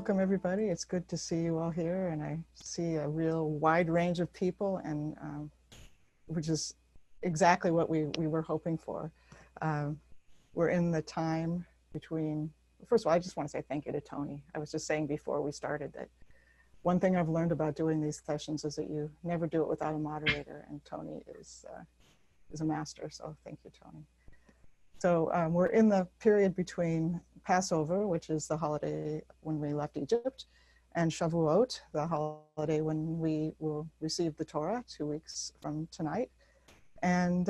welcome everybody. It's good to see you all here, and I see a real wide range of people, and which is exactly what we were hoping for. We're in the time between, first of all, I just want to say thank you to Tony. I was just saying before we started that one thing I've learned about doing these sessions is that you never do it without a moderator, and Tony is a master, so thank you, Tony. So we're in the period between Passover, which is the holiday when we left Egypt, and Shavuot, the holiday when we will receive the Torah 2 weeks from tonight. And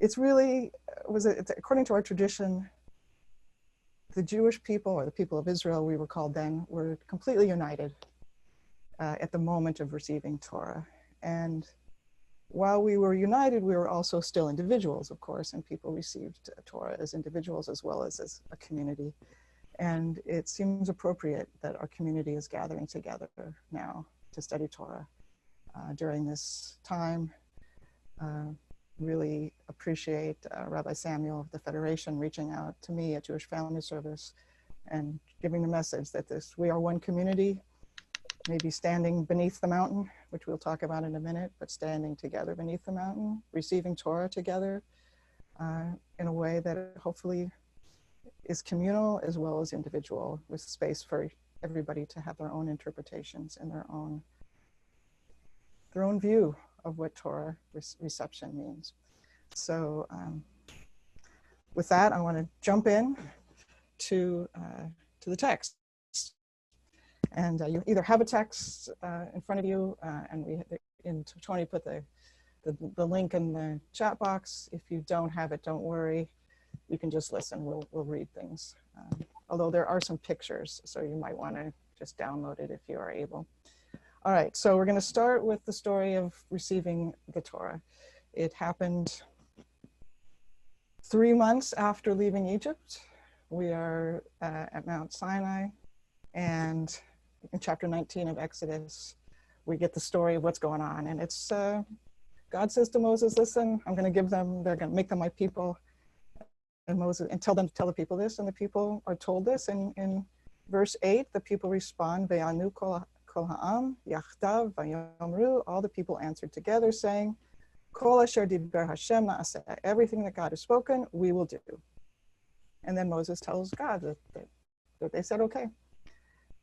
it's really, according to our tradition, the Jewish people, or the people of Israel, we were called then, were completely united at the moment of receiving Torah. And while we were united, we were also still individuals, of course, and people received Torah as individuals as well as a community. And it seems appropriate that our community is gathering together now to study Torah during this time. Really appreciate Rabbi Samuel of the Federation reaching out to me at Jewish Family Service and giving the message that we are one community, maybe standing beneath the mountain, which we'll talk about in a minute, but standing together beneath the mountain, receiving Torah together in a way that hopefully is communal as well as individual, with space for everybody to have their own interpretations and their own view of what Torah reception means. So with that, I want to jump in to the text. And you either have a text in front of you, and Tony put the link in the chat box. If you don't have it, don't worry. You can just listen. We'll read things. Although there are some pictures, so you might want to just download it if you are able. All right, so we're going to start with the story of receiving the Torah. It happened 3 months after leaving Egypt. We are at Mount Sinai, and in chapter 19 of Exodus, we get the story of what's going on. And it's, God says to Moses, listen, I'm going to give them, they're going to make them my people. And Moses, and tell the people this, and the people are told this. And in verse 8, the people respond, Ve'anu kol ha'am, yachdav, vayomru, all the people answered together, saying, Kol asher diber Hashem na'aseh, everything that God has spoken, we will do. And then Moses tells God that they said, okay.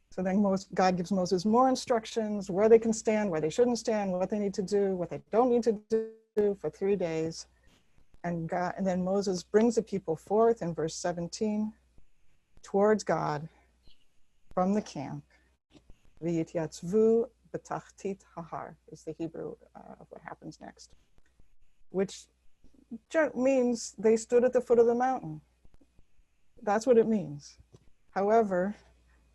So then God gives Moses more instructions, where they can stand, where they shouldn't stand, what they need to do, what they don't need to do for 3 days. And then Moses brings the people forth in verse 17 towards God from the camp. V'yityatzvu b'tachtit hahar is the Hebrew of what happens next, which means they stood at the foot of the mountain. That's what it means. However,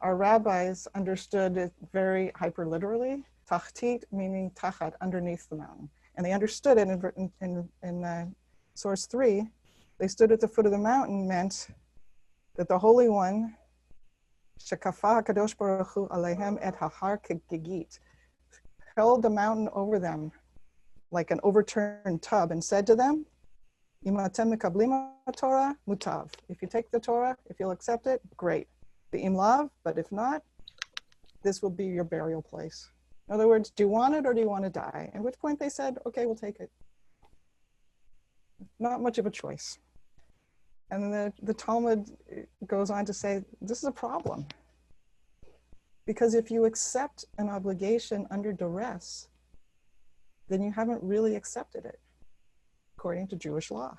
our rabbis understood it very hyperliterally, tachtit meaning tachat, underneath the mountain. And they understood it in source 3, they stood at the foot of the mountain meant that the Holy One, shekafah HaKadosh Baruch Hu alehem et hahar kegigit, held the mountain over them like an overturned tub and said to them, Im atem mikablim Torah mutav. If you take the Torah, if you'll accept it, great. The imlav, but if not, this will be your burial place. In other words, do you want it or do you want to die? At which point they said, okay, we'll take it. Not much of a choice. And the Talmud goes on to say, this is a problem. Because if you accept an obligation under duress, then you haven't really accepted it, according to Jewish law.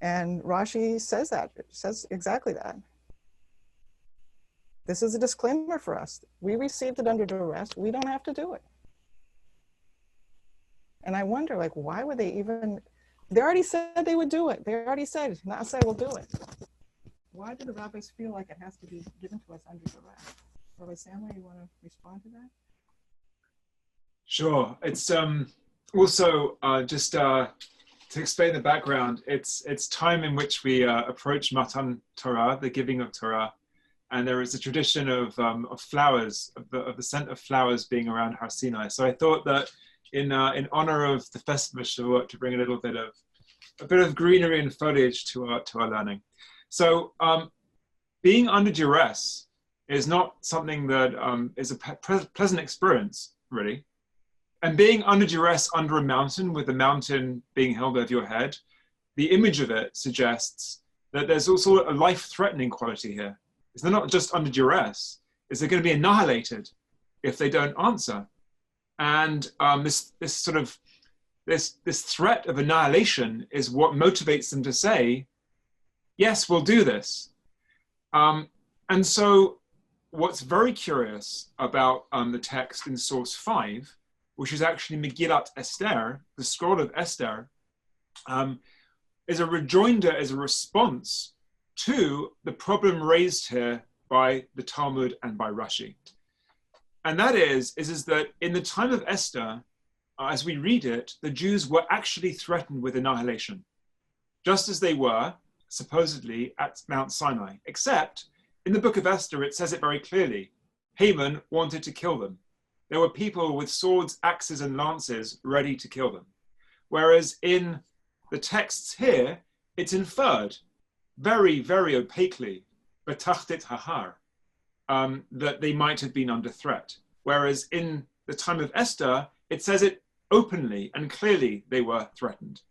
And Rashi says that, says exactly that. This is a disclaimer for us. We received it under duress. We don't have to do it. And I wonder, like, why would they even, they already said they would do it. They already said, Na'aseh will do it. Why do the rabbis feel like it has to be given to us under duress? Rabbi Samuel, you want to respond to that? Sure. It's also just to explain the background, it's time in which we approach Matan Torah, the giving of Torah. And there is a tradition of flowers, of the scent of flowers being around Har Sinai. So I thought that in honor of the festival of Shavuot, to bring a little bit of greenery and foliage to our learning. So being under duress is not something that is a pleasant experience, really. And being under duress under a mountain, with the mountain being held over your head, the image of it suggests that there's also a life-threatening quality here. Is they're not just under duress, is they're going to be annihilated if they don't answer. And this threat of annihilation is what motivates them to say, yes, we'll do this. And so what's very curious about the text in source 5, which is actually Megillat Esther, the scroll of Esther, is a rejoinder, is a response to the problem raised here by the Talmud and by Rashi. And that is that in the time of Esther, as we read it, the Jews were actually threatened with annihilation, just as they were supposedly at Mount Sinai, except in the book of Esther, it says it very clearly. Haman wanted to kill them. There were people with swords, axes, and lances ready to kill them. Whereas in the texts here, it's inferred very, very opaquely, betachtit hahar, that they might have been under threat. Whereas in the time of Esther, it says it openly and clearly they were threatened.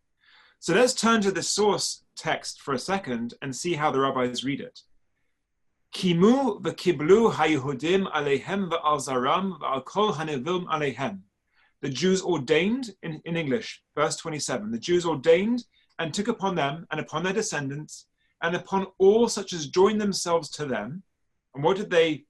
So let's turn to the source text for a second and see how the rabbis read it. Kimu v'kiblu haYehudim aleihem v'al zaram v'al kol hanevim aleihem. The Jews ordained, in English, verse 27, the Jews ordained and took upon them and upon their descendants and upon all such as joined themselves to them. And what did they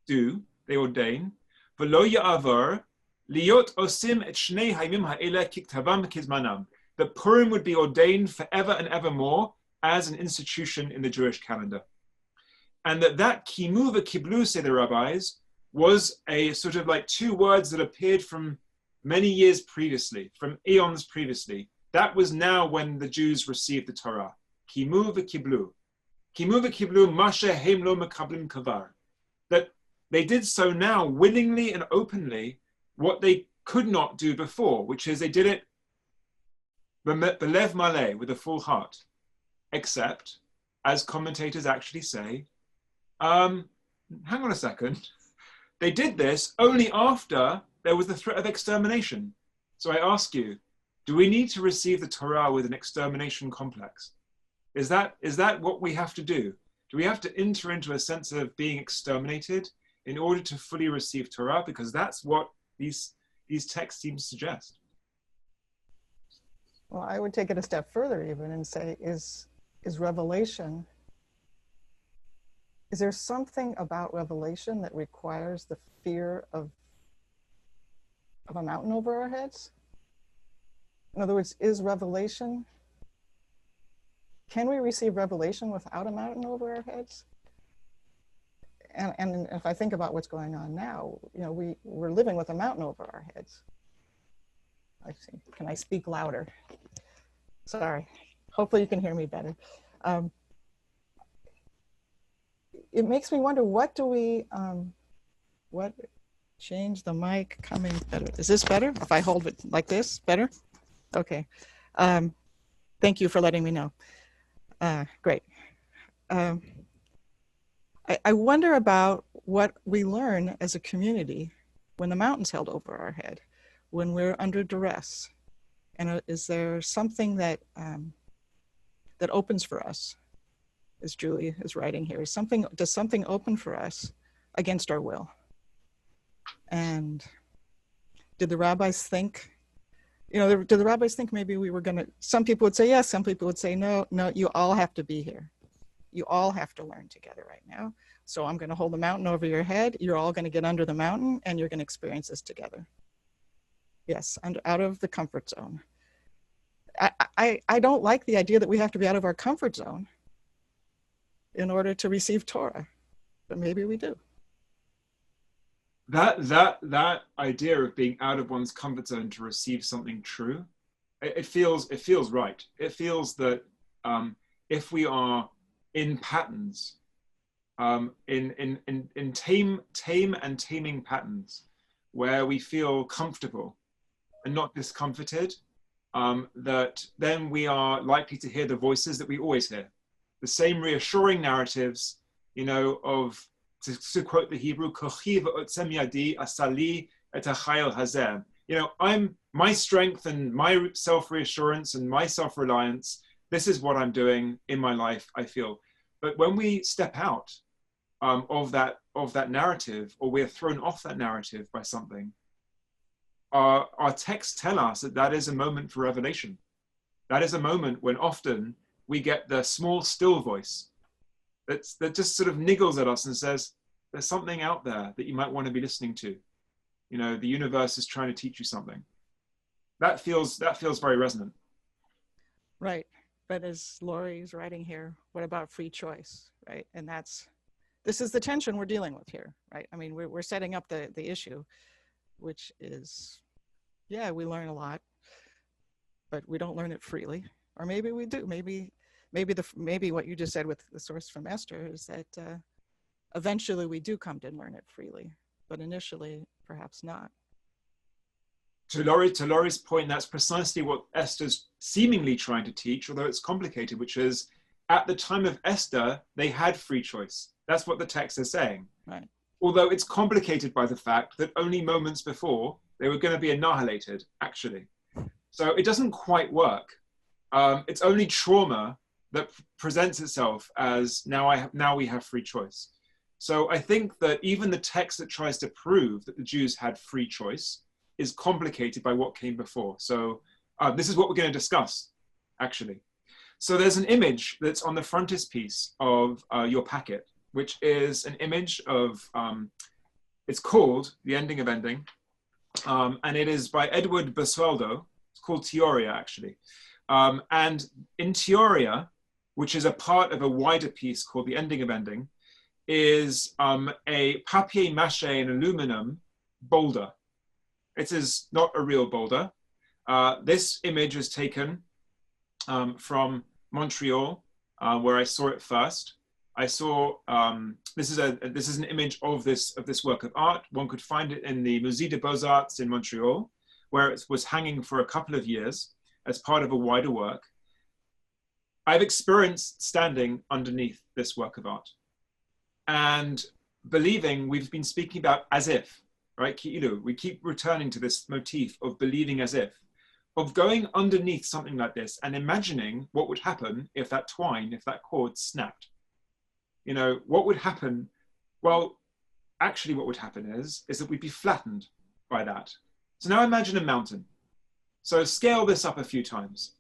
do? They ordain. V'lo ya'avar liot osim et shnei hayimim ha'ele kiktavam kizmanam. That Purim would be ordained forever and evermore as an institution in the Jewish calendar. And that kimu v'kiblu, say the rabbis, was a sort of like two words that appeared from many years previously, from eons previously. That was now when the Jews received the Torah. Kimu v'kiblu. Kimu v'kiblu mashe heim lo mekablim kavar. That they did so now willingly and openly what they could not do before, which is they did it b'lev maleh, with a full heart. Except, as commentators actually say, hang on a second. They did this only after there was the threat of extermination. So I ask you, do we need to receive the Torah with an extermination complex? Is that what we have to do? Do we have to enter into a sense of being exterminated in order to fully receive Torah? Because that's what these texts seem to suggest. Well, I would take it a step further even and say, is revelation, is there something about revelation that requires the fear of a mountain over our heads? In other words, is revelation, can we receive revelation without a mountain over our heads? And if I think about what's going on now, we're living with a mountain over our heads. I see. Can I speak louder? Sorry. Hopefully you can hear me better. It makes me wonder, what change the mic coming better? Is this better? If I hold it like this, better? Okay. Thank you for letting me know. Great. I wonder about what we learn as a community when the mountain's held over our head, when we're under duress. And is there something that that opens for us, as Julie is writing here? Does something open for us against our will? And did the rabbis think, did the rabbis think maybe we were gonna, some people would say yes, some people would say no, you all have to be here. You all have to learn together right now. So I'm gonna hold the mountain over your head. You're all gonna get under the mountain and you're gonna experience this together. Yes, and out of the comfort zone. I don't like the idea that we have to be out of our comfort zone in order to receive Torah, but maybe we do. That idea of being out of one's comfort zone to receive something true, it feels right. It feels that if we are in patterns, in tame and taming patterns, where we feel comfortable and not discomforted, that then we are likely to hear the voices that we always hear, the same reassuring narratives you know, of, to quote the Hebrew, "Kochi v'otzem yadi asali et hachayil hazeh." You know, my strength and my self-reassurance and my self-reliance, this is what I'm doing in my life, I feel. But when we step out of that narrative, or we're thrown off that narrative by something, our texts tell us that that is a moment for revelation. That is a moment when often we get the small, still voice that just sort of niggles at us and says, there's something out there that you might want to be listening to. You know, the universe is trying to teach you something. That feels very resonant. Right. But as Laurie's writing here, what about free choice, right? And this is the tension we're dealing with here, right? I mean, we're setting up the issue, which is, yeah, we learn a lot, but we don't learn it freely. Or maybe we do. Maybe what you just said with the source from Esther is that eventually we do come to learn it freely, but initially perhaps not. To Laurie's point, that's precisely what Esther's seemingly trying to teach, although it's complicated, which is at the time of Esther, they had free choice. That's what the text is saying. Right. Although it's complicated by the fact that only moments before they were going to be annihilated, actually. So it doesn't quite work. It's only trauma that presents itself as now we have free choice. So I think that even the text that tries to prove that the Jews had free choice is complicated by what came before. So this is what we're going to discuss, actually. So there's an image that's on the frontispiece of your packet, which is an image of, it's called The Ending of Ending, and it is by Edward Basualdo. It's called Teoria, actually. And in Teoria, which is a part of a wider piece called The Ending of Ending, is a papier-mâché and aluminum boulder. It is not a real boulder. This image is taken from Montreal, where I saw it first. I saw this is an image of this work of art. One could find it in the Musée des Beaux-Arts in Montreal, where it was hanging for a couple of years as part of a wider work. I've experienced standing underneath this work of art and believing. We've been speaking about as if, right? Ki'ilu. We keep returning to this motif of believing as if, of going underneath something like this and imagining what would happen if that cord snapped. You know, what would happen? Well, actually what would happen is that we'd be flattened by that. So now imagine a mountain. So scale this up a few times.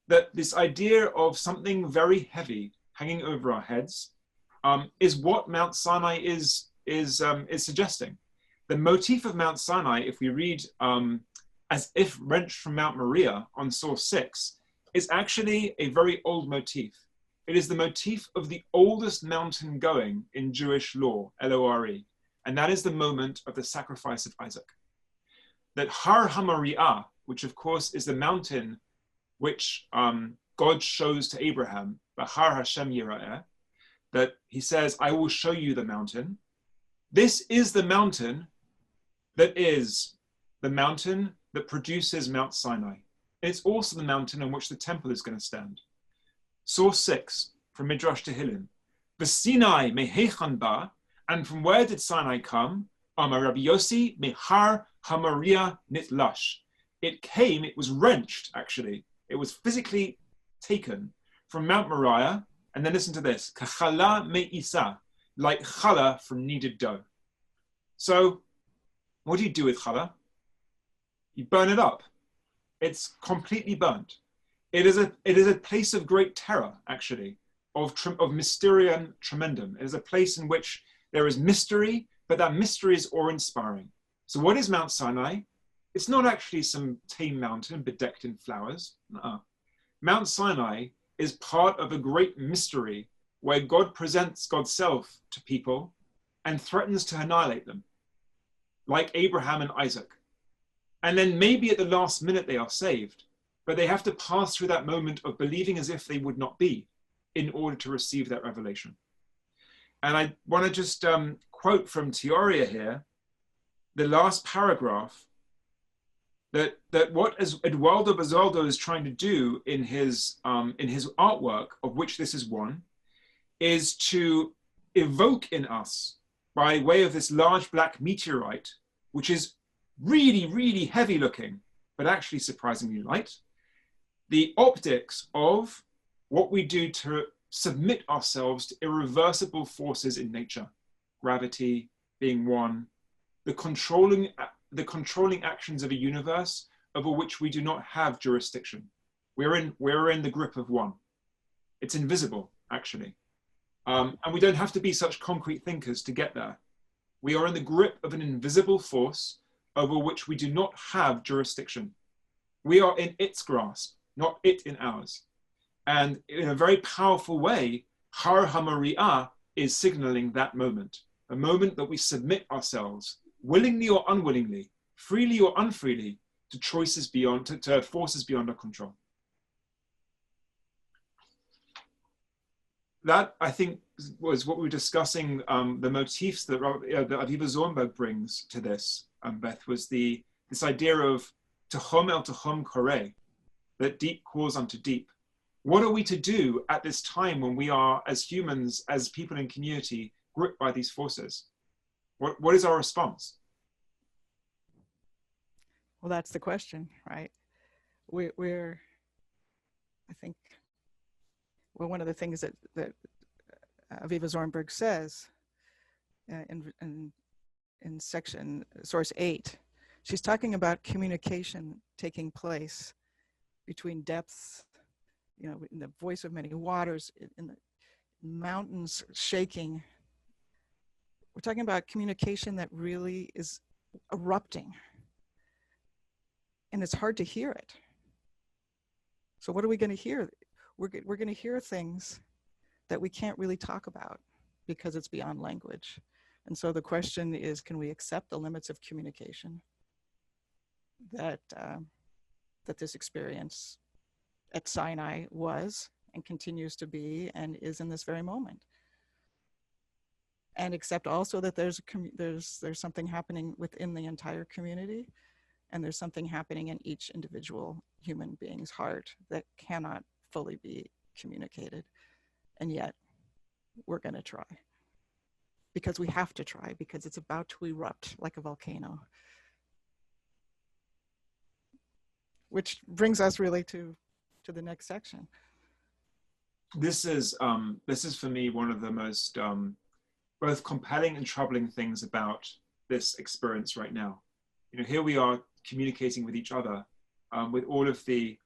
That this idea of something very heavy hanging over our heads is what Mount Sinai is suggesting. The motif of Mount Sinai, if we read as if wrenched from Mount Moriah on source 6, is actually a very old motif. It is the motif of the oldest mountain going in Jewish law, L-O-R-E, and that is the moment of the sacrifice of Isaac. That Har HaMoriah, which of course is the mountain which God shows to Abraham, the Har Hashem Yira'eh, that he says, I will show you the mountain. This is the mountain that produces Mount Sinai. It's also the mountain on which the temple is going to stand. Source 6 from Midrash Tehillim. The Sinai mehechan ba, and from where did Sinai come? Amar Rabbi Yossi mehar HaMoriah nitlash. It was wrenched, actually. It was physically taken from Mount Moriah, and then listen to this, kachala me'isa, like challah from kneaded dough. So, what do you do with challah? You burn it up. It's completely burnt. It is a place of great terror, actually, of mysterium tremendum. It is a place in which there is mystery, but that mystery is awe-inspiring. So what is Mount Sinai? It's not actually some tame mountain bedecked in flowers. No. Mount Sinai is part of a great mystery where God presents God's self to people and threatens to annihilate them, like Abraham and Isaac. And then maybe at the last minute they are saved, but they have to pass through that moment of believing as if they would not be in order to receive that revelation. And I want to just quote from Teoria here, the last paragraph, that what Eduardo Basualdo is trying to do in his artwork, of which this is one, is to evoke in us by way of this large black meteorite, which is really, really heavy looking, but actually surprisingly light, the optics of what we do to submit ourselves to irreversible forces in nature, gravity being one, the controlling actions of a universe over which we do not have jurisdiction. We're in the grip of one. It's invisible, actually. And we don't have to be such concrete thinkers to get there. We are in the grip of an invisible force over which we do not have jurisdiction. We are in its grasp, not it in ours. And in a very powerful way, Har HaMari'ah is signaling that moment, a moment that we submit ourselves, willingly or unwillingly, freely or unfreely, to choices beyond, to forces beyond our control. That, I think, was what we were discussing, the motifs that Aviva Zornberg brings to this, Beth, was this idea of Tehom el Tehom Koreh, that deep calls unto deep. What are we to do at this time when we are, as humans, as people in community, gripped by these forces? What is our response? Well, that's the question, right? We're I think, well, one of the things that Aviva Zornberg says in section source 8, she's talking about communication taking place between depths, you know, in the voice of many waters, in the mountains shaking. We're talking about communication that really is erupting, and it's hard to hear it. So what are we going to hear? We're going to hear things that we can't really talk about because it's beyond language. And so the question is, can we accept the limits of communication that this experience at Sinai was and continues to be and is in this very moment? And accept also that there's something happening within the entire community, and there's something happening in each individual human being's heart that cannot fully be communicated. And yet we're going to try, because we have to try, because it's about to erupt like a volcano. Which brings us really to the next section. This is for me one of the most both compelling and troubling things about this experience right now. You know, here we are communicating with each other with all of the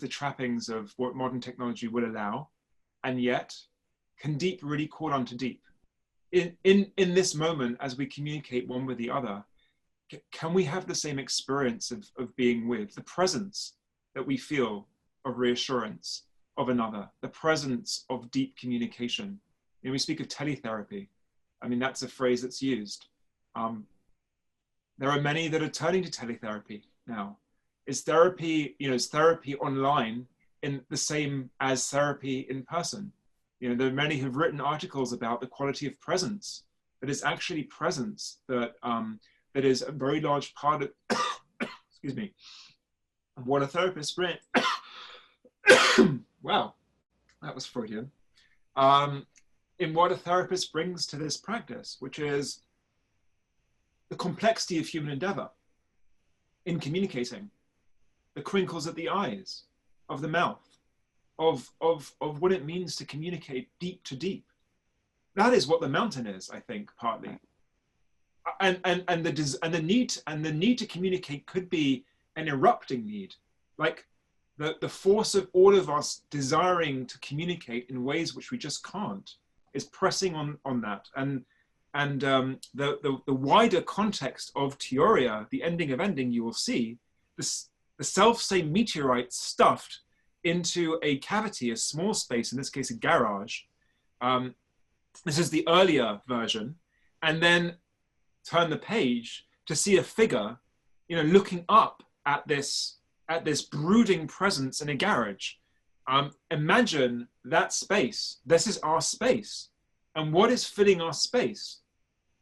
trappings of what modern technology will allow, and yet can deep really call onto deep. In this moment, as we communicate one with the other, can we have the same experience of being with, the presence that we feel of reassurance of another, the presence of deep communication? You know, we speak of teletherapy. I mean, that's a phrase that's used. There are many that are turning to teletherapy now. Is therapy online in the same as therapy in person? You know, there are many who've written articles about the quality of presence, that is actually presence that is a very large part of, excuse me, of what a therapist brings. Wow, that was Freudian. In what a therapist brings to this practice, which is the complexity of human endeavor in communicating, the crinkles at the eyes, of the mouth, of what it means to communicate deep to deep. That is what the mountain is, I think, partly. And the need to communicate could be an erupting need, like the force of all of us desiring to communicate in ways which we just can't is pressing on that. And the wider context of Teoria, the ending of ending, you will see the self-same meteorite stuffed into a cavity, a small space, in this case a garage. This is the earlier version, and then turn the page to see a figure, you know, looking up at this brooding presence in a garage. Imagine that space. This is our space, and what is filling our space?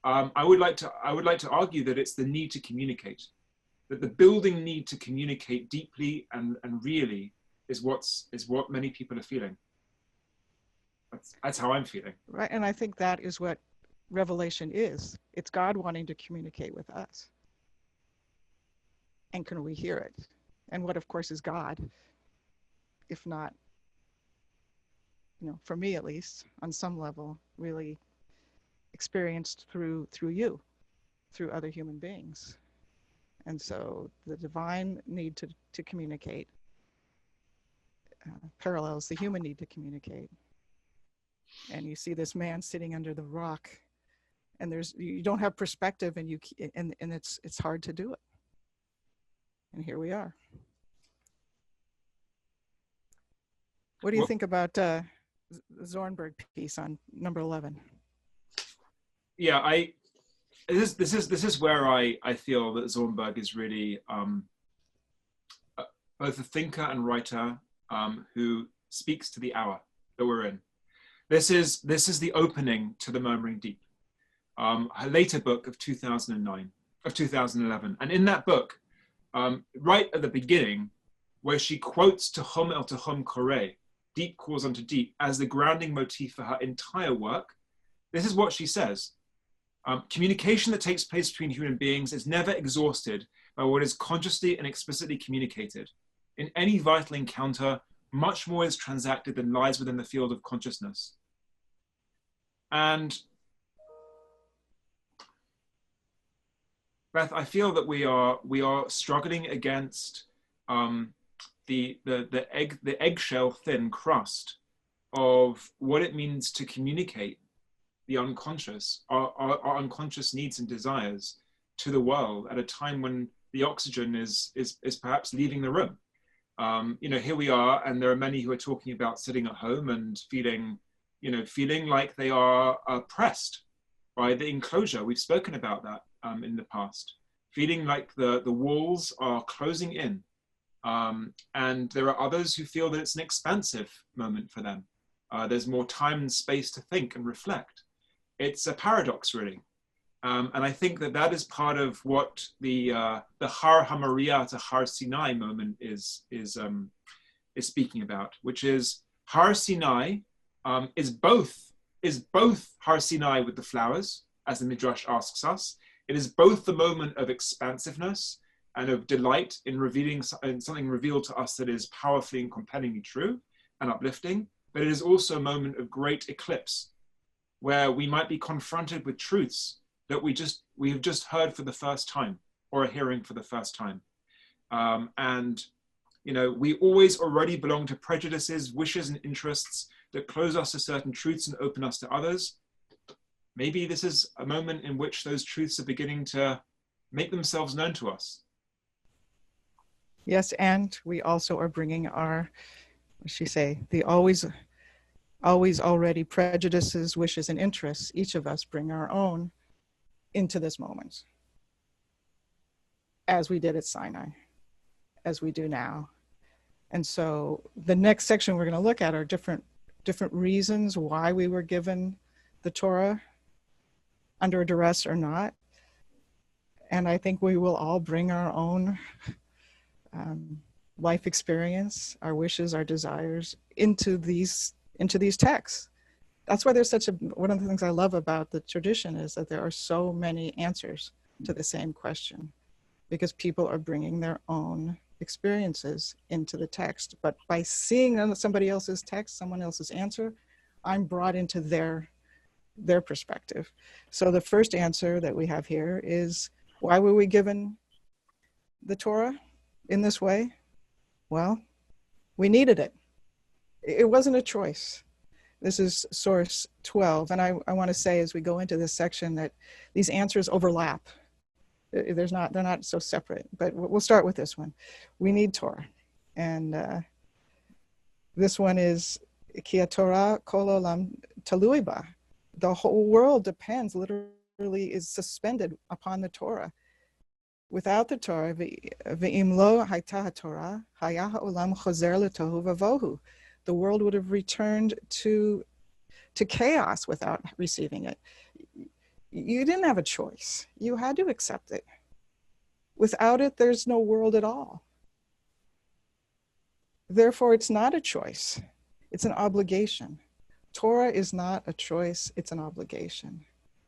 I would like to argue that it's the need to communicate, that the building need to communicate deeply and really is what many people are feeling. That's how I'm feeling. Right. And I think that is what revelation is. It's God wanting to communicate with us. And can we hear it? And what, of course, is God, if not, for me at least, on some level, really experienced through you, through other human beings. And so the divine need to communicate parallels the human need to communicate. And you see this man sitting under the rock, and you don't have perspective, and it's hard to do it. And here we are. What do you think about the Zornberg piece on number 11? Yeah, this is where I feel that Zornberg is really both a thinker and writer who speaks to the hour that we're in. This is the opening to the Murmuring Deep, her later book of 2011, and in that book, right at the beginning, where she quotes Tehom el Tehom Koreh, deep calls unto deep, as the grounding motif for her entire work. This is what she says. Communication that takes place between human beings is never exhausted by what is consciously and explicitly communicated. In any vital encounter, much more is transacted than lies within the field of consciousness. And Beth, I feel that we are struggling against the eggshell thin crust of what it means to communicate the unconscious, our unconscious needs and desires to the world at a time when the oxygen is perhaps leaving the room. Here we are, and there are many who are talking about sitting at home and feeling like they are oppressed by the enclosure. We've spoken about that in the past, feeling like the walls are closing in. And there are others who feel that it's an expansive moment for them. There's more time and space to think and reflect. It's a paradox, really. And I think that is part of what the Har HaMoriah to Har Sinai moment is speaking about, which is Har Sinai is both Har Sinai with the flowers, as the Midrash asks us. It is both the moment of expansiveness and of delight in revealing something revealed to us that is powerfully and compellingly true and uplifting, but it is also a moment of great eclipse, where we might be confronted with truths that we have just heard for the first time or are hearing for the first time. We always already belong to prejudices, wishes, and interests that close us to certain truths and open us to others. Maybe this is a moment in which those truths are beginning to make themselves known to us. Yes, and we also are bringing our, the always already prejudices, wishes, and interests. Each of us bring our own into this moment, as we did at Sinai, as we do now. And so the next section we're going to look at are different reasons why we were given the Torah, under duress or not. And I think we will all bring our own life experience, our wishes, our desires into these texts. That's why there's one of the things I love about the tradition is that there are so many answers to the same question, because people are bringing their own experiences into the text. But by seeing somebody else's text, someone else's answer, I'm brought into their perspective. So the first answer that we have here is, why were we given the Torah in this way? Well, we needed it. It wasn't a choice. This is source 12. And I want to say, as we go into this section, that these answers overlap. They're not so separate, but we'll start with this one. We need Torah. And this one is, Ki Torah kol olam talui ba. The whole world depends, literally is suspended upon the Torah. Without the Torah, ve'im lo hayta Torah, haya ha'olam chozer letohu vavohu. The world would have returned to chaos without receiving it. You didn't have a choice. You had to accept it. Without it, there's no world at all. Therefore, it's not a choice. It's an obligation. Torah is not a choice, it's an obligation.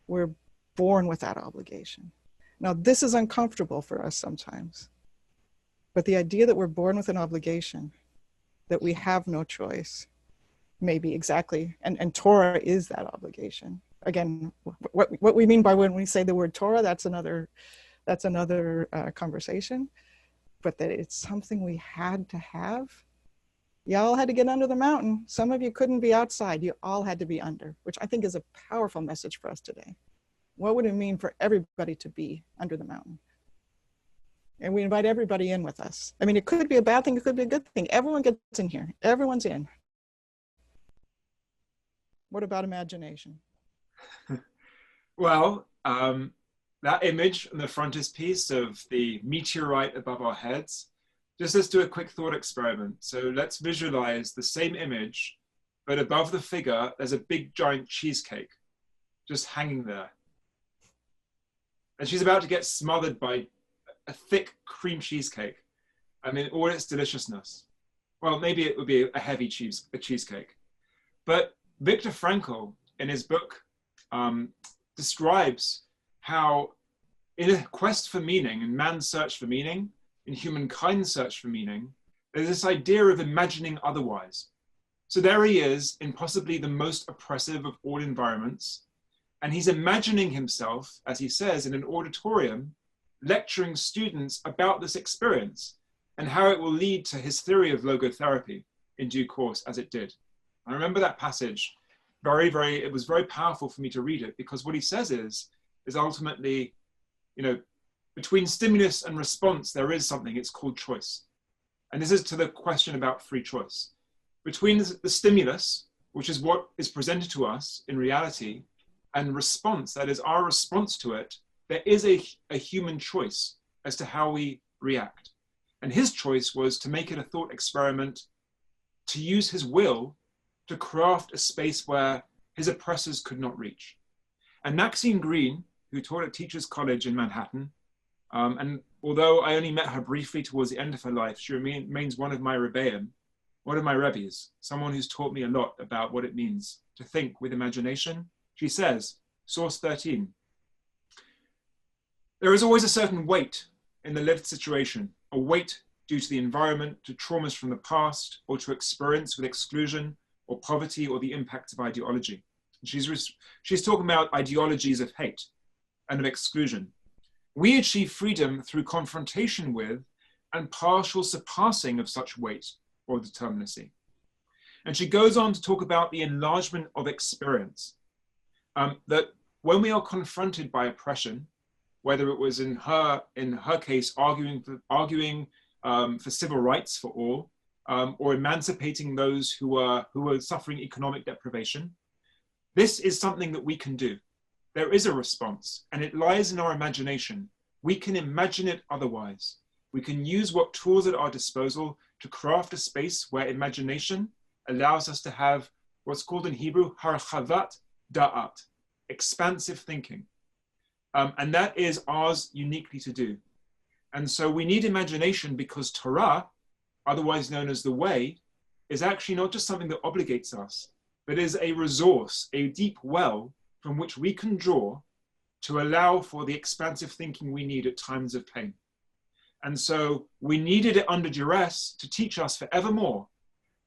We're born with that obligation. Now, this is uncomfortable for us sometimes, but the idea that we're born with an obligation, that we have no choice, maybe exactly, and Torah is that obligation. Again, what we mean by when we say the word Torah, that's another conversation, but that it's something we had to have. Y'all had to get under the mountain. Some of you couldn't be outside. You all had to be under, which I think is a powerful message for us today. What would it mean for everybody to be under the mountain? And we invite everybody in with us. I mean, it could be a bad thing, it could be a good thing. Everyone gets in here. Everyone's in. What about imagination? Well, that image on the frontispiece of the meteorite above our heads, just let's do a quick thought experiment. So let's visualize the same image, but above the figure, there's a big giant cheesecake just hanging there. And she's about to get smothered by a thick cream cheesecake. I mean, all its deliciousness. Well, maybe it would be a heavy cheesecake. But Viktor Frankl, in his book, describes how in a quest for meaning, in man's search for meaning, in humankind's search for meaning, there's this idea of imagining otherwise. So there he is in possibly the most oppressive of all environments, and he's imagining himself, as he says, in an auditorium, lecturing students about this experience and how it will lead to his theory of logotherapy in due course, as it did. I remember that passage it was very powerful for me to read it, because what he says is ultimately, you know, between stimulus and response, there is something, it's called choice. And this is to the question about free choice. Between the stimulus, which is what is presented to us in reality, and response, that is our response to it, there is a human choice as to how we react. And his choice was to make it a thought experiment, to use his will to craft a space where his oppressors could not reach. And Maxine Greene, who taught at Teachers College in Manhattan, and although I only met her briefly towards the end of her life, she remains one of my rebbeim, one of my rebbes, someone who's taught me a lot about what it means to think with imagination. She says, source 13, there is always a certain weight in the lived situation, a weight due to the environment, to traumas from the past, or to experience with exclusion or poverty or the impact of ideology. She's talking about ideologies of hate and of exclusion. We achieve freedom through confrontation with and partial surpassing of such weight or determinacy. And she goes on to talk about the enlargement of experience. That when we are confronted by oppression, whether it was in her case arguing for civil rights for all, or emancipating those who are suffering economic deprivation, this is something that we can do. There is a response, and it lies in our imagination. We can imagine it otherwise. We can use what tools at our disposal to craft a space where imagination allows us to have what's called in Hebrew harchavat da'at, expansive thinking. And that is ours uniquely to do. And so we need imagination because Torah, otherwise known as the way, is actually not just something that obligates us, but is a resource, a deep well from which we can draw to allow for the expansive thinking we need at times of pain. And so we needed it under duress to teach us forevermore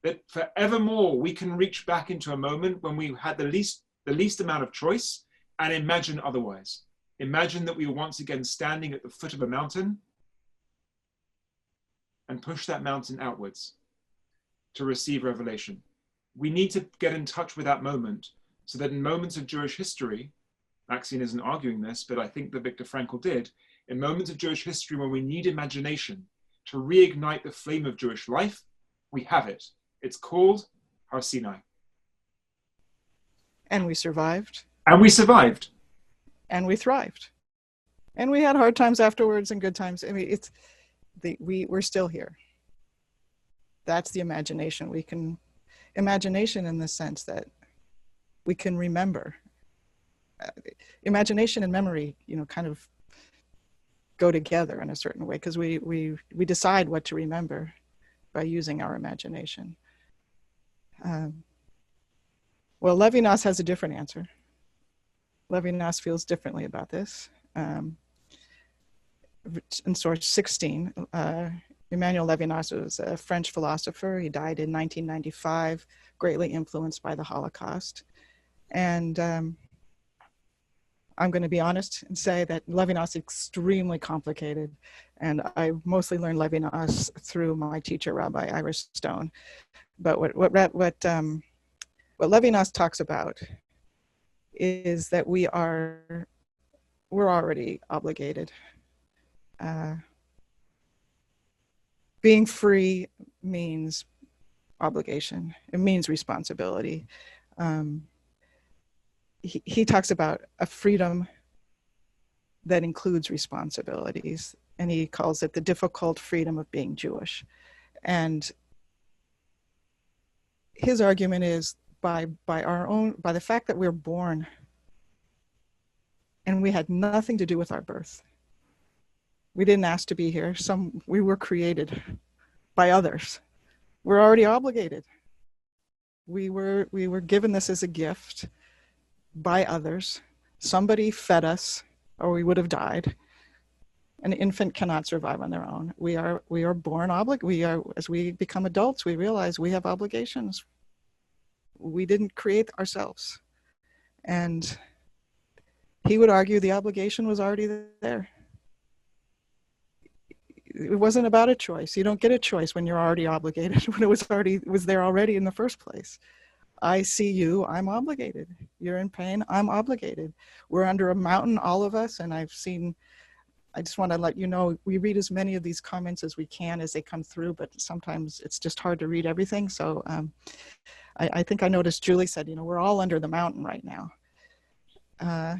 that forevermore we can reach back into a moment when we had the least amount of choice and imagine otherwise. Imagine that we were once again standing at the foot of a mountain and push that mountain outwards to receive revelation. We need to get in touch with that moment so that in moments of Jewish history, Maxine isn't arguing this, but I think that Viktor Frankl did, in moments of Jewish history when we need imagination to reignite the flame of Jewish life, we have it. It's called Har Sinai. And we survived. And we survived. And we thrived. And we had hard times afterwards and good times. I mean, we're still here. That's the imagination. Imagination in the sense that we can remember. Imagination and memory, kind of go together in a certain way because we decide what to remember by using our imagination. Well, Levinas has a different answer. Levinas feels differently about this. In source 16, Emmanuel Levinas was a French philosopher. He died in 1995, greatly influenced by the Holocaust. And I'm going to be honest and say that Levinas is extremely complicated. And I mostly learned Levinas through my teacher, Rabbi Ira Stone. But what Levinas talks about is that we're already obligated. Being free means obligation. It means responsibility. He talks about a freedom that includes responsibilities, and he calls it the difficult freedom of being Jewish. And his argument is by the fact that we're born and we had nothing to do with our birth. We didn't ask to be here. We were created by others. We're already obligated. We were given this as a gift by others. Somebody fed us, or we would have died. An infant cannot survive on their own. We are born obligated. As we become adults, we realize we have obligations. We didn't create ourselves. And he would argue the obligation was already there. It wasn't about a choice. You don't get a choice when you're already obligated, when it was there already in the first place. I see you, I'm obligated. You're in pain, I'm obligated. We're under a mountain, all of us, and I just want to let you know, we read as many of these comments as we can as they come through, but sometimes it's just hard to read everything. So I think I noticed Julie said, we're all under the mountain right now.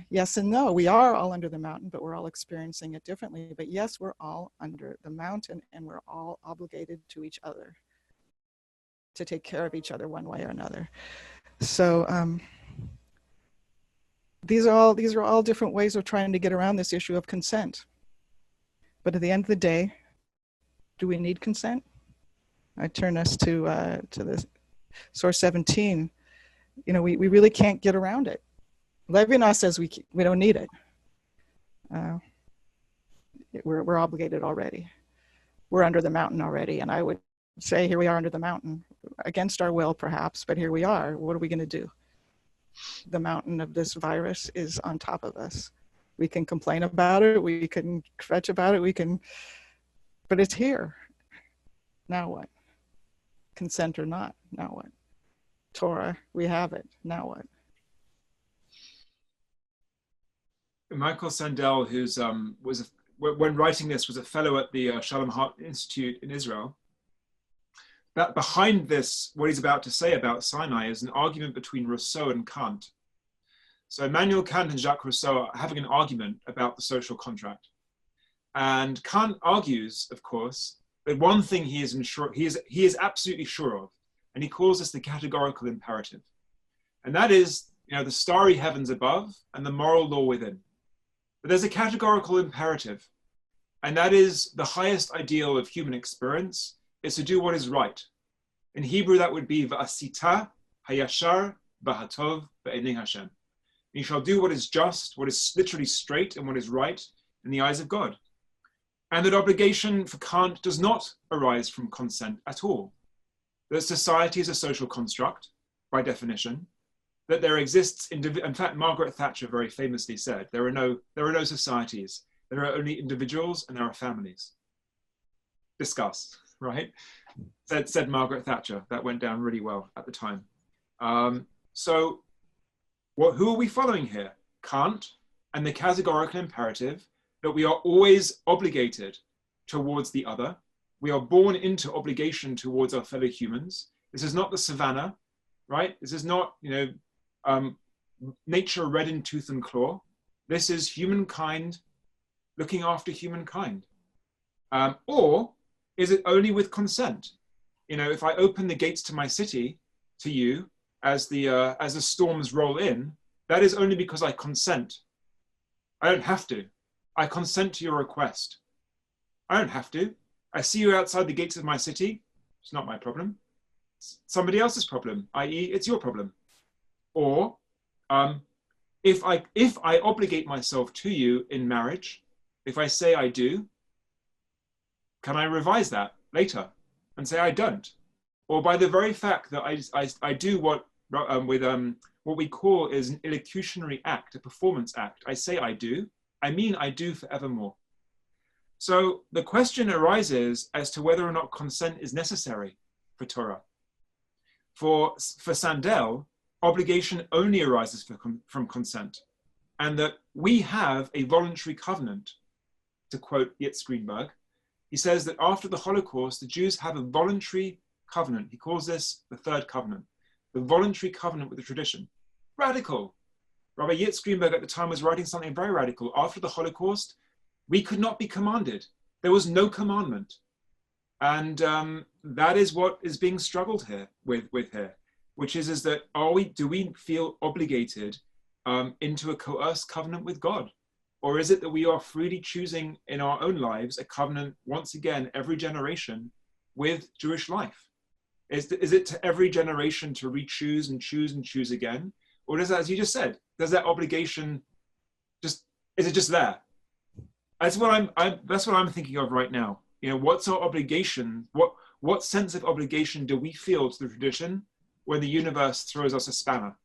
Yes and no, we are all under the mountain, but we're all experiencing it differently. But yes, we're all under the mountain, and we're all obligated to each other to take care of each other one way or another. So these are all different ways of trying to get around this issue of consent. But at the end of the day, do we need consent? I turn us to the source 17. We really can't get around it. Levinas says we don't need it. We're obligated already. We're under the mountain already, and I would say here we are under the mountain, against our will perhaps, but here we are. What are we going to do? The mountain of this virus is on top of us. We can complain about it, we can fetch about it, but it's here. Now what? Consent or not, now what? Torah, we have it, now what? Michael Sandel, who's when writing this, was a fellow at the Shalom Hart Institute in Israel. That behind this, what he's about to say about Sinai is an argument between Rousseau and Kant. So Immanuel Kant and Jacques Rousseau are having an argument about the social contract. And Kant argues, of course, that one thing he is absolutely sure of, and he calls this the categorical imperative. And that is, the starry heavens above and the moral law within. But there's a categorical imperative, and that is the highest ideal of human experience is to do what is right. In Hebrew, that would be va'asita hayashar b'hatov b'einei Hashem. You shall do what is just, what is literally straight, and what is right in the eyes of God. And that obligation for Kant does not arise from consent at all. That society is a social construct, by definition. That there exists, in fact, Margaret Thatcher very famously said, there are no societies. There are only individuals and there are families. Discuss, right? Said Margaret Thatcher. That went down really well at the time. So who are we following here? Kant and the categorical imperative that we are always obligated towards the other. We are born into obligation towards our fellow humans. This is not the savannah, right? This is not, nature red in tooth and claw. This is humankind looking after humankind. Or is it only with consent? If I open the gates to my city to you as the storms roll in, that is only because I consent. I don't have to. I consent to your request. I don't have to. I see you outside the gates of my city. It's not my problem. It's somebody else's problem, i.e. it's your problem. Or if I obligate myself to you in marriage, if I say I do, can I revise that later and say I don't? Or by the very fact that I do what what we call is an illocutionary act, a performance act. I say I do, I mean I do forevermore. So the question arises as to whether or not consent is necessary for Torah. For Sandel, obligation only arises from consent, and that we have a voluntary covenant. To quote Yitz Greenberg, he says that after the Holocaust, the Jews have a voluntary covenant. He calls this the third covenant, the voluntary covenant with the tradition. Radical. Rabbi Yitz Greenberg at the time was writing something very radical. After the Holocaust, we could not be commanded. There was no commandment. And that is what is being struggled here with here, which is that do we feel obligated into a coerced covenant with God? Or is it that we are freely choosing in our own lives a covenant, once again, every generation with Jewish life? Is it to every generation to re-choose and choose again? Or does that, as you just said, does that obligation is it just there? That's what I'm thinking of right now. You know, what's our obligation? What sense of obligation do we feel to the tradition when the universe throws us a spanner?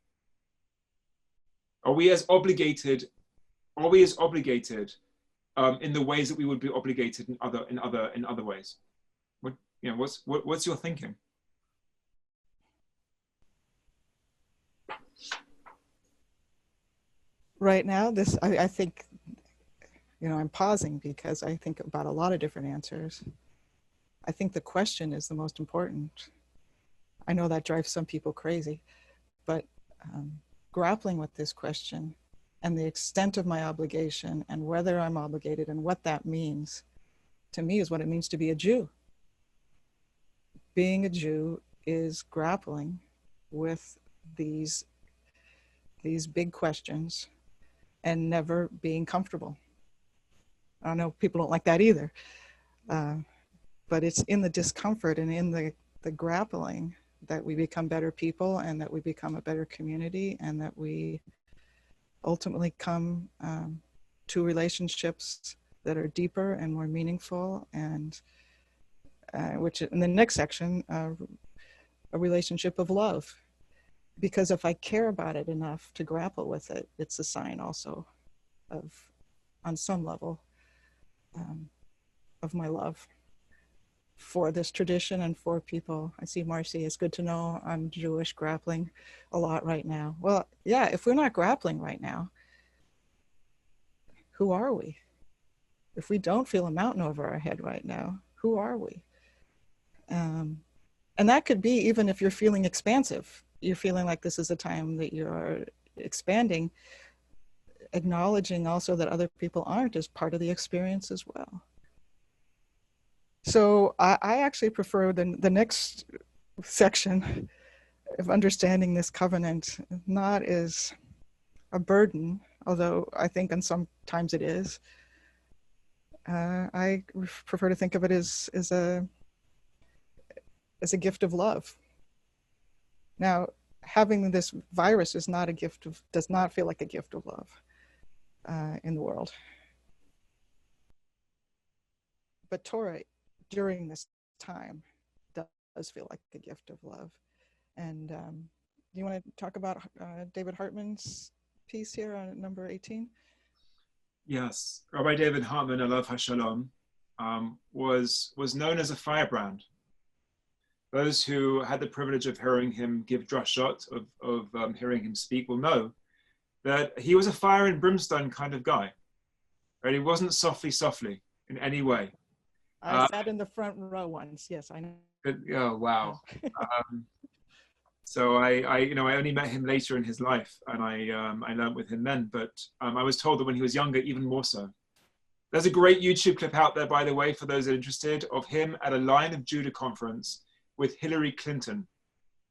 Are we as obligated in the ways that we would be obligated in other ways? What's your thinking? Right now, I think, I'm pausing because I think about a lot of different answers. I think the question is the most important. I know that drives some people crazy, but grappling with this question and the extent of my obligation and whether I'm obligated and what that means, to me, is what it means to be a Jew. Being a Jew is grappling with these big questions and never being comfortable. I know people don't like that either, but it's in the discomfort and in the grappling that we become better people and that we become a better community and that we ultimately come to relationships that are deeper and more meaningful, and which in the next section, a relationship of love. Because if I care about it enough to grapple with it, it's a sign also of, on some level, of my love for this tradition and for people. I see Marcy, it's good to know I'm Jewish, grappling a lot right now. Well, yeah, if we're not grappling right now, who are we? If we don't feel a mountain over our head right now, who are we? And that could be even if you're feeling expansive. You're feeling like this is a time that you're expanding, acknowledging also that other people aren't as part of the experience as well. So I actually prefer the next section of understanding this covenant not as a burden, although I think and sometimes it is. I prefer to think of it as a gift of love. Now, having this virus is not a gift of, does not feel like a gift of love in the world. But Torah during this time does feel like a gift of love. And do you want to talk about David Hartman's piece here on number 18? Yes, Rabbi David Hartman, Alav HaShalom, was known as a firebrand. Those who had the privilege of hearing him give drashot, of hearing him speak, will know that he was a fire and brimstone kind of guy. Right? He wasn't softly in any way. I sat in the front row once. Yes, I know. Oh wow! So I only met him later in his life, and I learned with him then. But I was told that when he was younger, even more so. There's a great YouTube clip out there, by the way, for those interested, of him at a Lion of Judah conference with Hillary Clinton.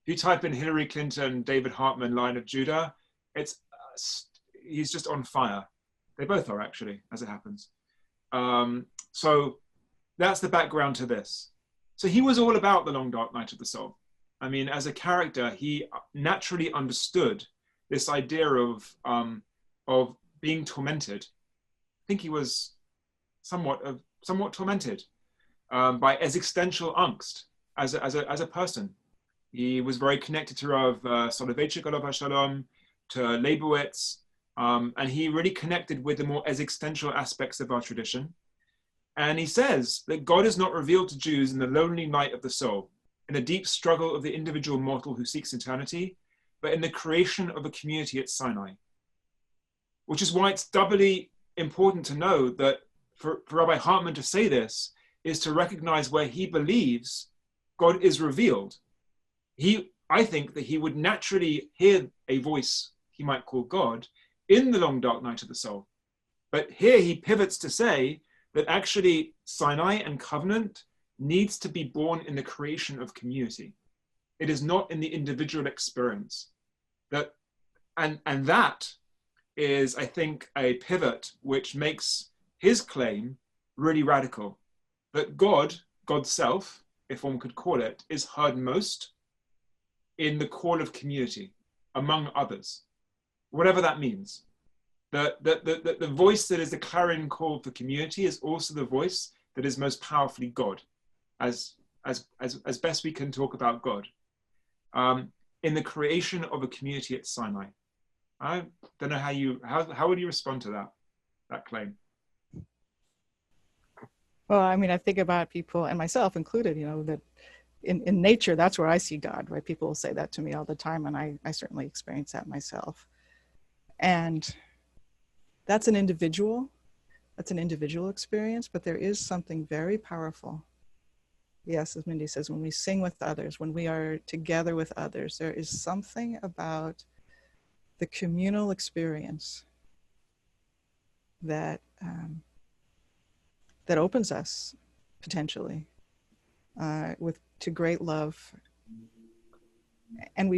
If you type in Hillary Clinton, David Hartman, Lion of Judah, he's just on fire. They both are, actually, as it happens. So that's the background to this. So he was all about the long dark night of the soul. I mean, as a character, he naturally understood this idea of being tormented. I think he was somewhat tormented by existential angst as a person. He was very connected to Rav Soloveitchik Alav Shalom, to Leibowitz, and he really connected with the more existential aspects of our tradition. And he says that God is not revealed to Jews in the lonely night of the soul, in the deep struggle of the individual mortal who seeks eternity, but in the creation of a community at Sinai. Which is why it's doubly important to know that for Rabbi Hartman to say this is to recognize where he believes God is revealed. I think that he would naturally hear a voice he might call God in the long dark night of the soul. But here he pivots to say that actually Sinai and covenant needs to be born in the creation of community. It is not in the individual experience. And that is, I think, a pivot which makes his claim really radical. That God's self, if one could call it, is heard most in the call of community, among others, whatever that means. The voice that is the clarion call for community is also the voice that is most powerfully God, as best we can talk about God, in the creation of a community at Sinai. I don't know how would you respond to that claim? Well, I mean, I think about people, and myself included, that in nature, that's where I see God, right? People will say that to me all the time, and I certainly experience that myself. And that's an individual experience, but there is something very powerful. Yes, as Mindy says, when we sing with others, when we are together with others, there is something about the communal experience that that opens us potentially to great love. And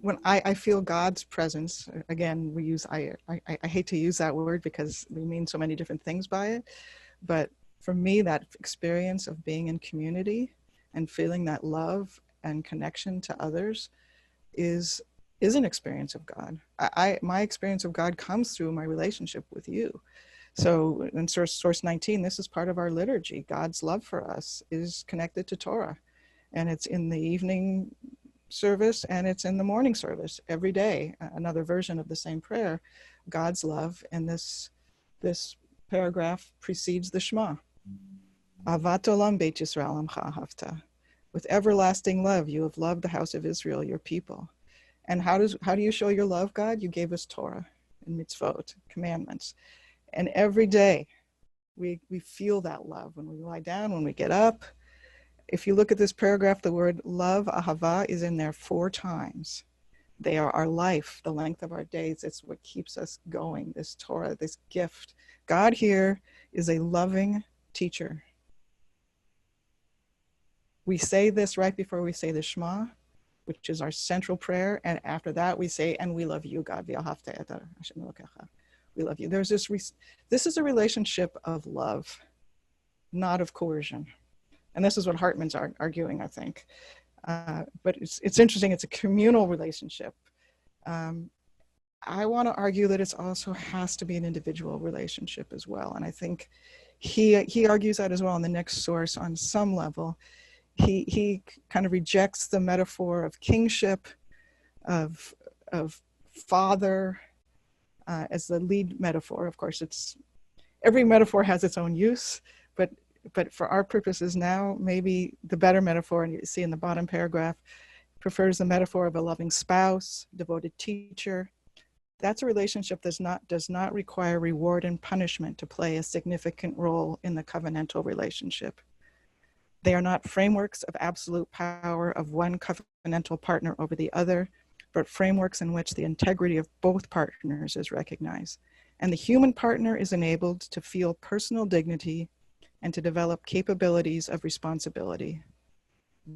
when I feel God's presence, again, we use, I hate to use that word because we mean so many different things by it, but for me, that experience of being in community and feeling that love and connection to others is an experience of God. My experience of God comes through my relationship with you. So in source 19, this is part of our liturgy. God's love for us is connected to Torah, and it's in the evening service and it's in the morning service every day. Another version of the same prayer, God's love, and this paragraph precedes the Shema. Avat olam beit Yisrael amcha ahavta. With everlasting love, you have loved the house of Israel, your people. And how do you show your love, God? You gave us Torah and mitzvot, commandments. And every day we feel that love when we lie down, when we get up. If you look at this paragraph, the word love, ahava, is in there 4 times. They are our life, the length of our days. It's what keeps us going, this Torah, this gift. God here is a loving teacher. We say this right before we say the Shema, which is our central prayer. And after that, we say, and we love you, God. We love you. There's this is a relationship of love, not of coercion. And this is what Hartman's arguing, I think. But it's interesting. It's a communal relationship. I want to argue that it also has to be an individual relationship as well. And I think he argues that as well in the next source on some level. He kind of rejects the metaphor of kingship, of father, as the lead metaphor. Of course, every metaphor has its own use, but for our purposes now, maybe the better metaphor, and you see in the bottom paragraph, prefers the metaphor of a loving spouse, devoted teacher. That's a relationship that does not require reward and punishment to play a significant role in the covenantal relationship. They are not frameworks of absolute power of one covenantal partner over the other, but frameworks in which the integrity of both partners is recognized. And the human partner is enabled to feel personal dignity and to develop capabilities of responsibility.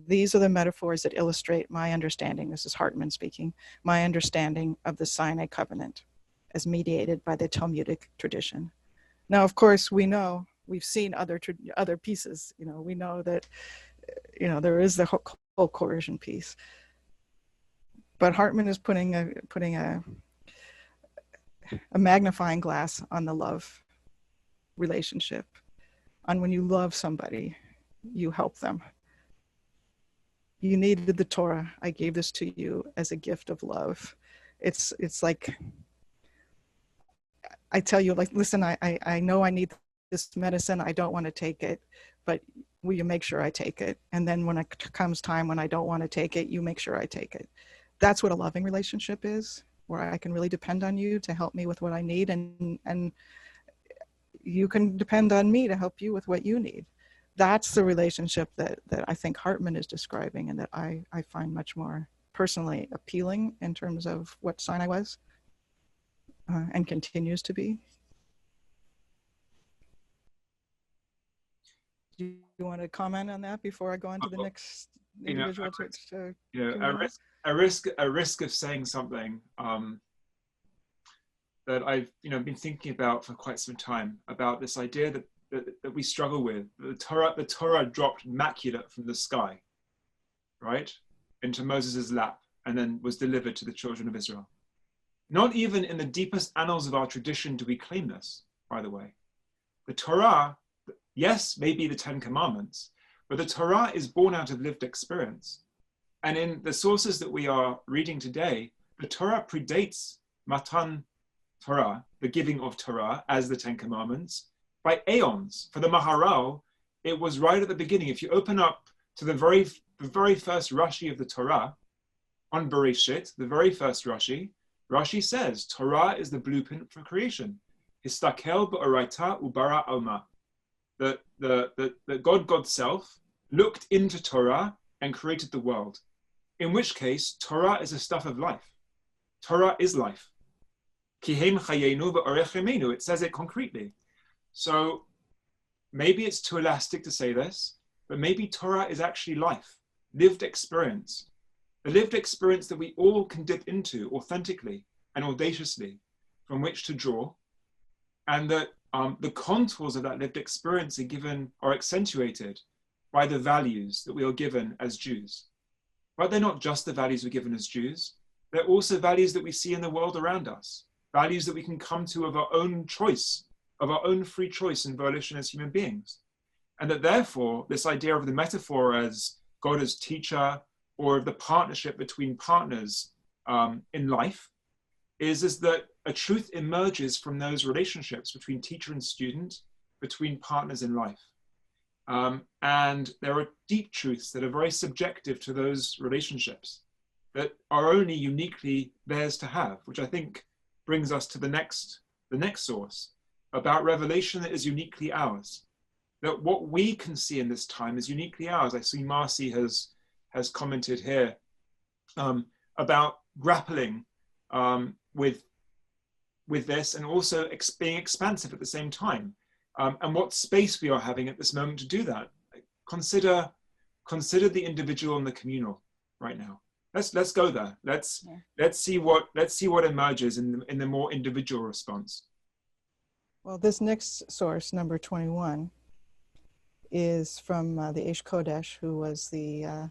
These are the metaphors that illustrate my understanding, this is Hartman speaking, my understanding of the Sinai covenant as mediated by the Talmudic tradition. Now, of course, we know, we've seen other pieces, we know that, there is the whole coercion piece. But Hartman is putting a magnifying glass on the love relationship. On when you love somebody, you help them. You needed the Torah. I gave this to you as a gift of love. It's like, I tell you, like, listen, I know I need this medicine. I don't want to take it, but will you make sure I take it? And then when it comes time when I don't want to take it, you make sure I take it. That's what a loving relationship is, where I can really depend on you to help me with what I need, and you can depend on me to help you with what you need. That's the relationship that I think Hartman is describing, and that I find much more personally appealing in terms of what Sinai was and continues to be. Do you want to comment on that before I go on to the next individual? A risk of saying something that I've been thinking about for quite some time, about this idea that we struggle with. The Torah dropped immaculate from the sky, right, into Moses' lap, and then was delivered to the children of Israel. Not even in the deepest annals of our tradition do we claim this, by the way. The Torah, yes, maybe the Ten Commandments, but the Torah is born out of lived experience. And in the sources that we are reading today, the Torah predates Matan Torah, the giving of Torah as the Ten Commandments, by aeons. For the Maharal, it was right at the beginning. If you open up to the very first Rashi of the Torah, on Bereshit, the very first Rashi says, Torah is the blueprint for creation. Histakel ba'oraita ubara alma. The God self looked into Torah and created the world. In which case, Torah is a stuff of life. Torah is life. Kihem chayenu v'orech yemenu. It says it concretely. So maybe it's too elastic to say this, but maybe Torah is actually life, lived experience. The lived experience that we all can dip into authentically and audaciously, from which to draw, and that the contours of that lived experience are accentuated by the values that we are given as Jews. But they're not just the values we're given as Jews, they're also values that we see in the world around us, values that we can come to of our own choice, of our own free choice and volition as human beings. And that therefore, this idea of the metaphor as God as teacher, or of the partnership between partners in life, is that a truth emerges from those relationships between teacher and student, between partners in life. And there are deep truths that are very subjective to those relationships that are only uniquely theirs to have, which I think brings us to the next source, about revelation that is uniquely ours. That what we can see in this time is uniquely ours. I see Marcy has commented here about grappling with this, and also being expansive at the same time, and what space we are having at this moment to do that. Consider the individual and the communal right now. Let's go there. Let's see what emerges in the more individual response. Well, this next source, number 21, is from the Eish Kodesh, who was the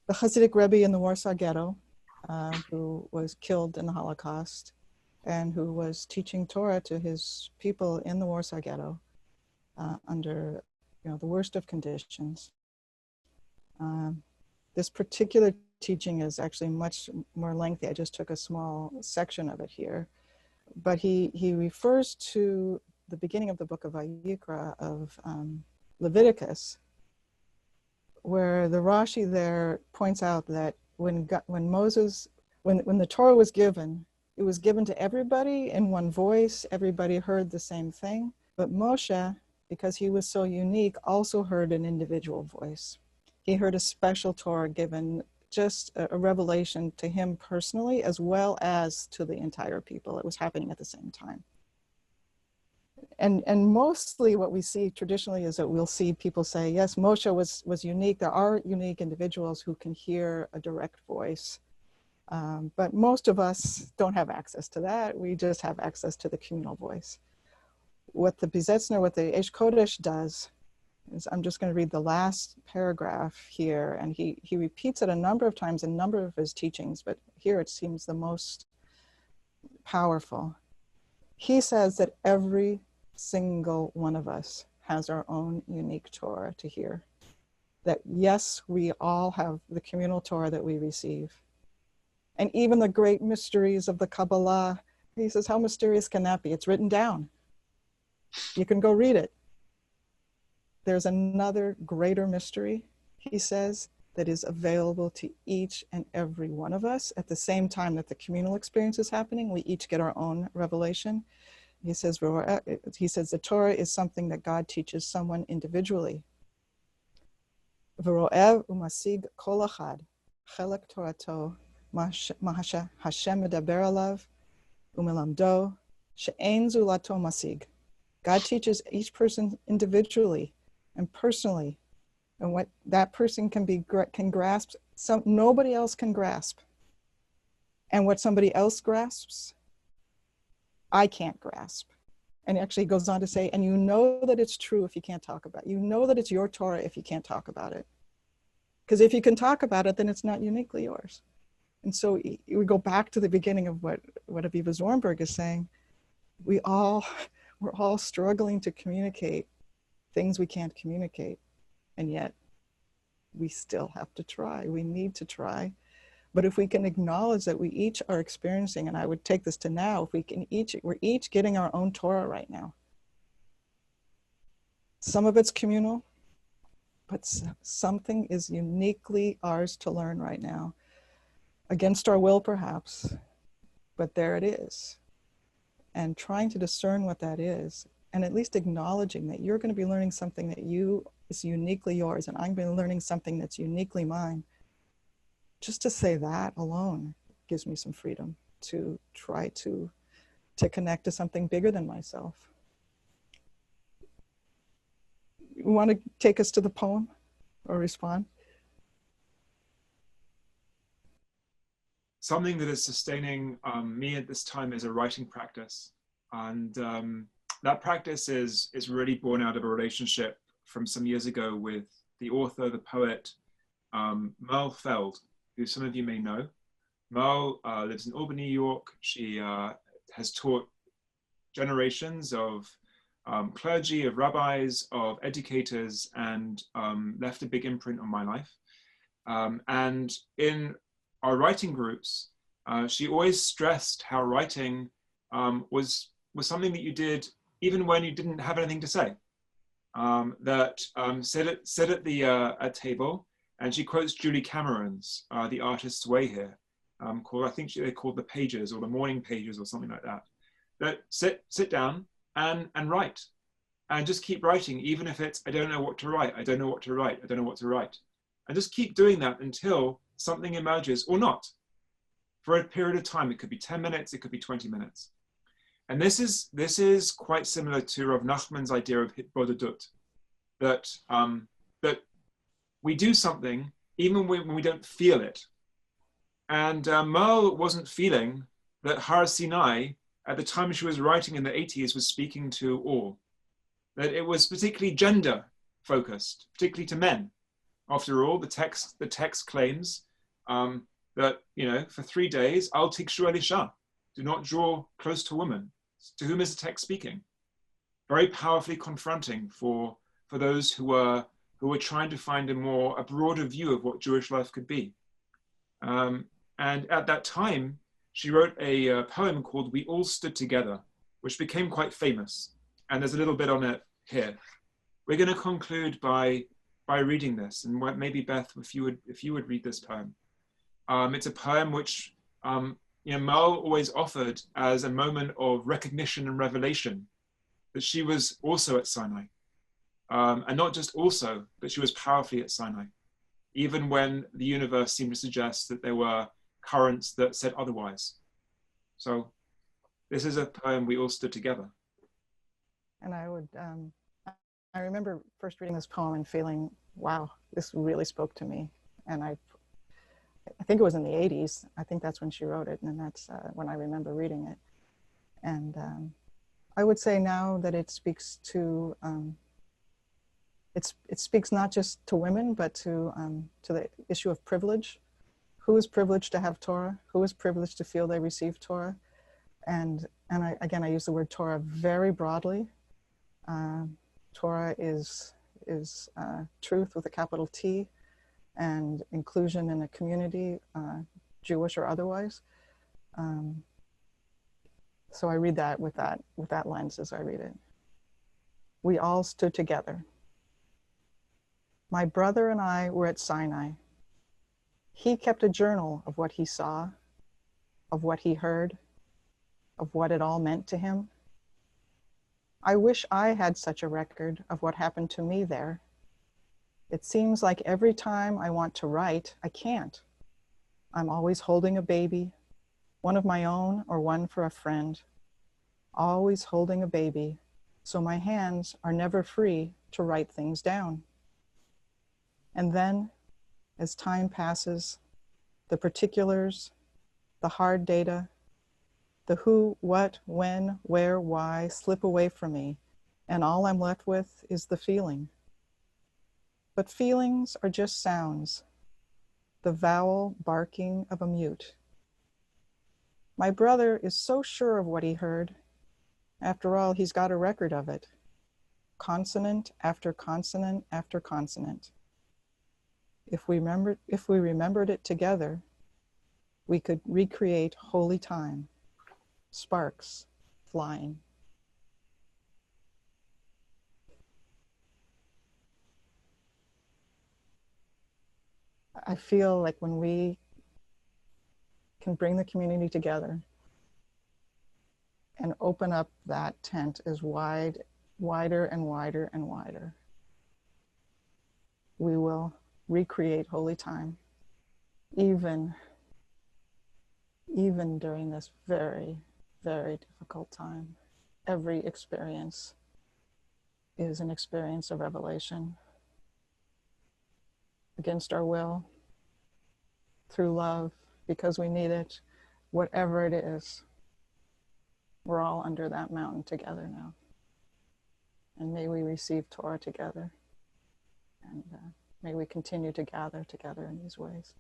Hasidic Rebbe in the Warsaw Ghetto, who was killed in the Holocaust, and who was teaching Torah to his people in the Warsaw Ghetto under the worst of conditions. This particular teaching is actually much more lengthy. I just took a small section of it here, but he refers to the beginning of the book of Vayikra, of Leviticus, where the Rashi there points out that when the Torah was given, it was given to everybody in one voice. Everybody heard the same thing. But Moshe, because he was so unique, also heard an individual voice. He heard a special Torah given, just a revelation to him personally, as well as to the entire people. It was happening at the same time. And mostly what we see traditionally is that we'll see people say, yes, Moshe was unique. There are unique individuals who can hear a direct voice. But most of us don't have access to that. We just have access to the communal voice. What the Bizetzner, what the Eish Kodesh does, I'm just going to read the last paragraph here, and he repeats it a number of times in a number of his teachings, but here it seems the most powerful. He says that every single one of us has our own unique Torah to hear. That yes, we all have the communal Torah that we receive. And even the great mysteries of the Kabbalah, he says, how mysterious can that be? It's written down. You can go read it. There's another greater mystery, he says, that is available to each and every one of us at the same time that the communal experience is happening. We each get our own revelation. He says the Torah is something that God teaches someone individually. V'ro'ev u'masig kol achad chelek Torato mahashem medaber alav u'melamdo she'ein zulato masig. God teaches each person individually and personally, and what that person can grasp, nobody else can grasp. And what somebody else grasps, I can't grasp. And actually he goes on to say, and you know that it's true if you can't talk about it. You know that it's your Torah if you can't talk about it. Because if you can talk about it, then it's not uniquely yours. And so we go back to the beginning of what Aviva Zornberg is saying. We're all struggling to communicate things we can't communicate. And yet we still have to try. We need to try. But if we can acknowledge that we each are experiencing, and I would take this to now, if we can we're each getting our own Torah right now. Some of it's communal, but something is uniquely ours to learn right now. Against our will, perhaps, but there it is. And trying to discern what that is, and at least acknowledging that you're going to be learning something that is uniquely yours, and I'm going to be learning something that's uniquely mine. Just to say that alone gives me some freedom to try to connect to something bigger than myself. You want to take us to the poem or respond? Something that is sustaining me at this time is a writing practice. And that practice is really born out of a relationship from some years ago with the author, the poet, Merle Feld, who some of you may know. Merle lives in Albany, New York. She has taught generations of clergy, of rabbis, of educators, and left a big imprint on my life. And in our writing groups, she always stressed how writing was something that you did even when you didn't have anything to say. Sit at the table, and she quotes Julie Cameron's The Artist's Way here, I think they called the pages or the morning pages or something like that. That sit down and write, and just keep writing, even if it's I don't know what to write, I don't know what to write, I don't know what to write, and just keep doing that until something emerges or not, for a period of time. It could be 10 minutes, it could be 20 minutes. And this is quite similar to Rav Nachman's idea of hitbodedut, that we do something even when we don't feel it. And Merle wasn't feeling that Har Sinai, at the time she was writing in the 80s, was speaking to all. That it was particularly gender focused, particularly to men. After all, the text claims that, for 3 days, Al tikshu el isha, do not draw close to women. To whom is the text speaking? Very powerfully confronting for those who were trying to find a broader view of what Jewish life could be. And at that time, she wrote a poem called We All Stood Together, which became quite famous. And there's a little bit on it here. We're going to conclude by reading this, and maybe Beth, if you would read this poem. It's a poem which Merle always offered as a moment of recognition and revelation that she was also at Sinai, and not just also, but she was powerfully at Sinai, even when the universe seemed to suggest that there were currents that said otherwise. So this is a poem, We All Stood Together. And I remember first reading this poem and feeling, wow, this really spoke to me. And I think it was in the 80s. I think that's when she wrote it, and that's when I remember reading it. And I would say now that it speaks to it speaks not just to women, but to the issue of privilege. Who is privileged to have Torah? Who is privileged to feel they receive Torah? And I use the word Torah very broadly. Torah is truth with a capital T, and inclusion in a community, Jewish or otherwise. So I read that with that lens as I read it. We all stood together. My brother and I were at Sinai. He kept a journal of what he saw, of what he heard, of what it all meant to him. I wish I had such a record of what happened to me there. It seems like every time I want to write, I can't. I'm always holding a baby, one of my own or one for a friend. Always holding a baby, so my hands are never free to write things down. And then, as time passes, the particulars, the hard data, the who, what, when, where, why slip away from me, and all I'm left with is the feeling. But feelings are just sounds, the vowel barking of a mute. My brother is so sure of what he heard. After all, he's got a record of it. Consonant after consonant after consonant. If we remembered it together, we could recreate holy time, sparks flying. I feel like when we can bring the community together and open up that tent as wider and wider and wider, we will recreate holy time, even during this very, very difficult time. Every experience is an experience of revelation, against our will, through love, because we need it, whatever it is. We're all under that mountain together now. And may we receive Torah together. And may we continue to gather together in these ways.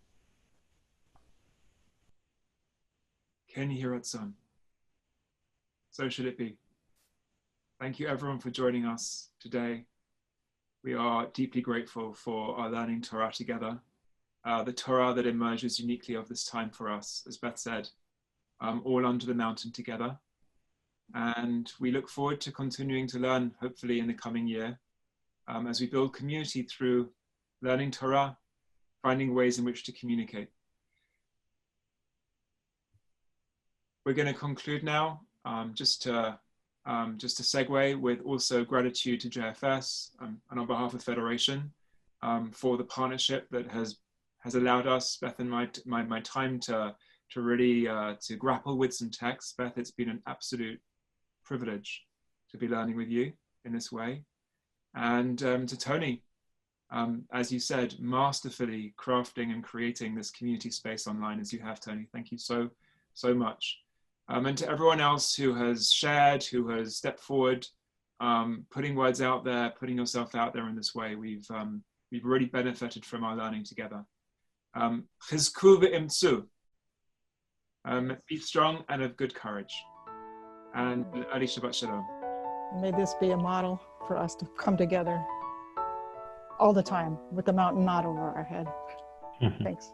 Ken Hiratson. So should it be. Thank you everyone for joining us today. We are deeply grateful for our learning Torah together. The Torah that emerges uniquely of this time for us, as Beth said, all under the mountain together. And we look forward to continuing to learn, hopefully in the coming year, as we build community through learning Torah, finding ways in which to communicate. We're going to conclude now, just to segue with also gratitude to JFS and on behalf of Federation for the partnership that has allowed us, Beth and my time to really to grapple with some text. Beth, it's been an absolute privilege to be learning with you in this way. And to Tony, as you said, masterfully crafting and creating this community space online as you have, Tony. Thank you so much. And to everyone else who has shared, who has stepped forward, putting words out there, putting yourself out there in this way, we've really benefited from our learning together. Chizku v'imtzu. Be strong and of good courage. And Ali Shabbat Shalom. May this be a model for us to come together all the time with the mountain not over our head. Thanks.